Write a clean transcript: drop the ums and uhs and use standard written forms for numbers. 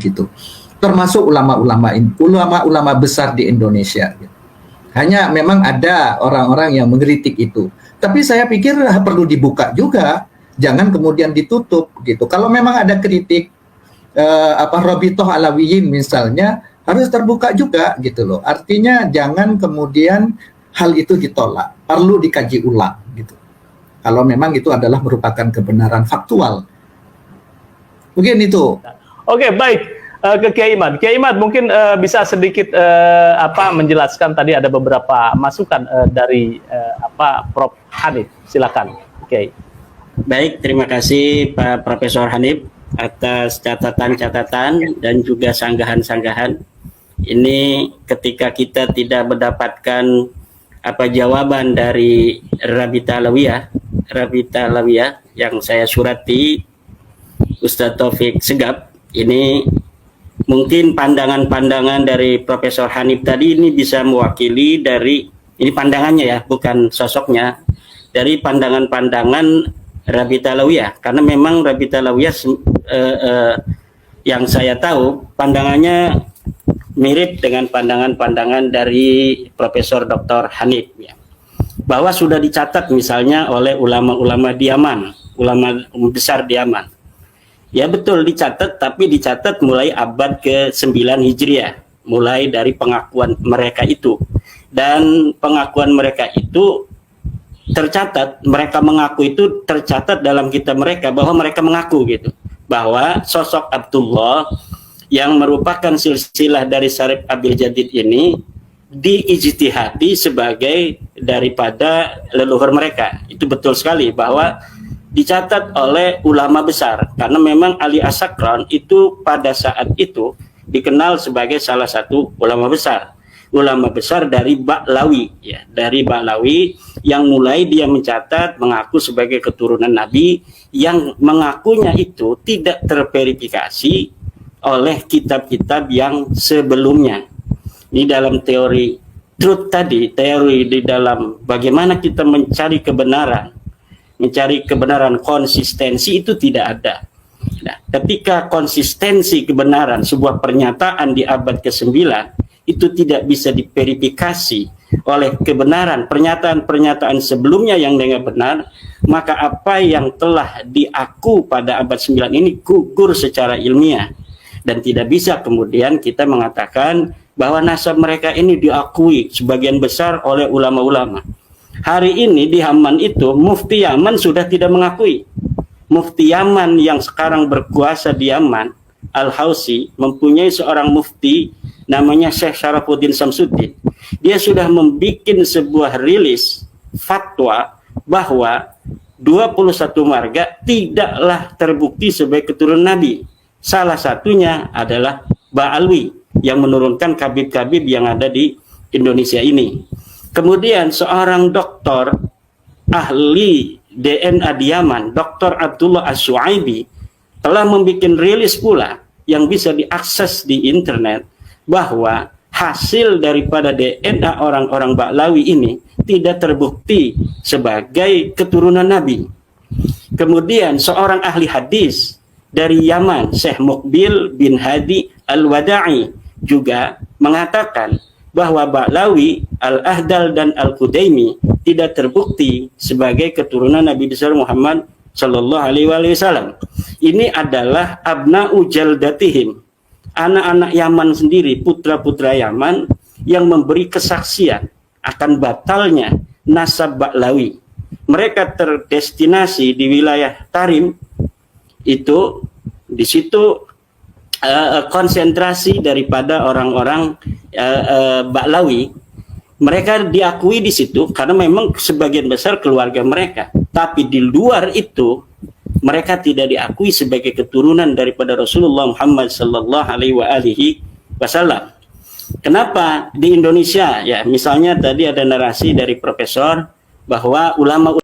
gitu. Termasuk ulama-ulama besar di Indonesia. Gitu. Hanya memang ada orang-orang yang mengkritik itu. Tapi saya pikir perlu dibuka juga, jangan kemudian ditutup gitu. Kalau memang ada kritik Rabithah Alawiyin misalnya harus terbuka juga gitu loh. Artinya jangan kemudian hal itu ditolak, perlu dikaji ulang gitu. Kalau memang itu adalah merupakan kebenaran faktual. Mungkin itu. Oke, baik. Ke Kiai Imad. Kiai Imad mungkin bisa sedikit menjelaskan tadi ada beberapa masukan dari Prof Hanif. Silakan, Kiai. Baik, terima kasih Pak Profesor Hanif atas catatan-catatan dan juga sanggahan-sanggahan. Ini ketika kita tidak mendapatkan jawaban dari Rabithah Alawiyah yang saya surati Ustadz Taufik Segaf, ini mungkin pandangan-pandangan dari Profesor Hanif tadi ini bisa mewakili dari, ini pandangannya ya, bukan sosoknya, dari pandangan-pandangan Rabithah Alawiyah, karena memang Rabithah Alawiyah yang saya tahu pandangannya mirip dengan pandangan-pandangan dari Profesor Dr. Hanif ya. Bahwa sudah dicatat misalnya oleh ulama-ulama di Yaman, ulama besar di Yaman. Ya betul dicatat, tapi dicatat mulai abad ke-9 Hijriah, mulai dari pengakuan mereka itu. Dan pengakuan mereka itu tercatat, mereka mengaku itu tercatat dalam kitab mereka bahwa mereka mengaku gitu, bahwa sosok Abdullah yang merupakan silsilah dari Syarif Abil Jadid ini diijtihadi sebagai daripada leluhur mereka. Itu betul sekali bahwa dicatat oleh ulama besar, karena memang Ali As-Sakran itu pada saat itu dikenal sebagai salah satu ulama besar dari Ba'lawi ya, dari Ba'lawi yang mulai dia mencatat mengaku sebagai keturunan Nabi, yang mengakunya itu tidak terverifikasi oleh kitab-kitab yang sebelumnya. Ini dalam teori truth tadi, teori di dalam bagaimana kita mencari kebenaran konsistensi itu tidak ada. Nah, ketika konsistensi kebenaran sebuah pernyataan di abad ke-9 itu tidak bisa diverifikasi oleh kebenaran pernyataan-pernyataan sebelumnya yang dengan benar, maka apa yang telah diaku pada abad 9 ini gugur secara ilmiah. Dan tidak bisa kemudian kita mengatakan bahwa nasab mereka ini diakui sebagian besar oleh ulama-ulama. Hari ini di Yaman itu, Mufti Yaman sudah tidak mengakui. Mufti Yaman yang sekarang berkuasa di Yaman, Al-Hausi, mempunyai seorang mufti namanya Syekh Syarafuddin Samsuddin. Dia sudah membuat sebuah rilis fatwa bahwa 21 marga tidaklah terbukti sebagai keturunan Nabi. Salah satunya adalah Ba'alwi yang menurunkan kabib-kabib yang ada di Indonesia ini. Kemudian seorang doktor ahli DNA di Yaman, Dr. Abdullah As-Suaibi, telah membuat rilis pula yang bisa diakses di internet bahwa hasil daripada DNA orang-orang Ba'lawi ini tidak terbukti sebagai keturunan Nabi. Kemudian seorang ahli hadis dari Yaman, Syekh Muqbil bin Hadi Al-Wada'i, juga mengatakan bahwa Ba'lawi, Al-Ahdal dan Al-Qudaimi tidak terbukti sebagai keturunan Nabi besar Muhammad Sallallahu Alaihi Wasallam. Ini adalah abna'u jaldatihim, anak-anak Yaman sendiri, putra-putra Yaman yang memberi kesaksian akan batalnya nasab Ba'lawi. Mereka terdestinasi di wilayah Tarim, itu di situ konsentrasi daripada orang-orang Ba'lawi. Mereka diakui di situ karena memang sebagian besar keluarga mereka, tapi di luar itu mereka tidak diakui sebagai keturunan daripada Rasulullah Muhammad sallallahu alaihi wasallam. Kenapa di Indonesia ya, misalnya tadi ada narasi dari profesor bahwa ulama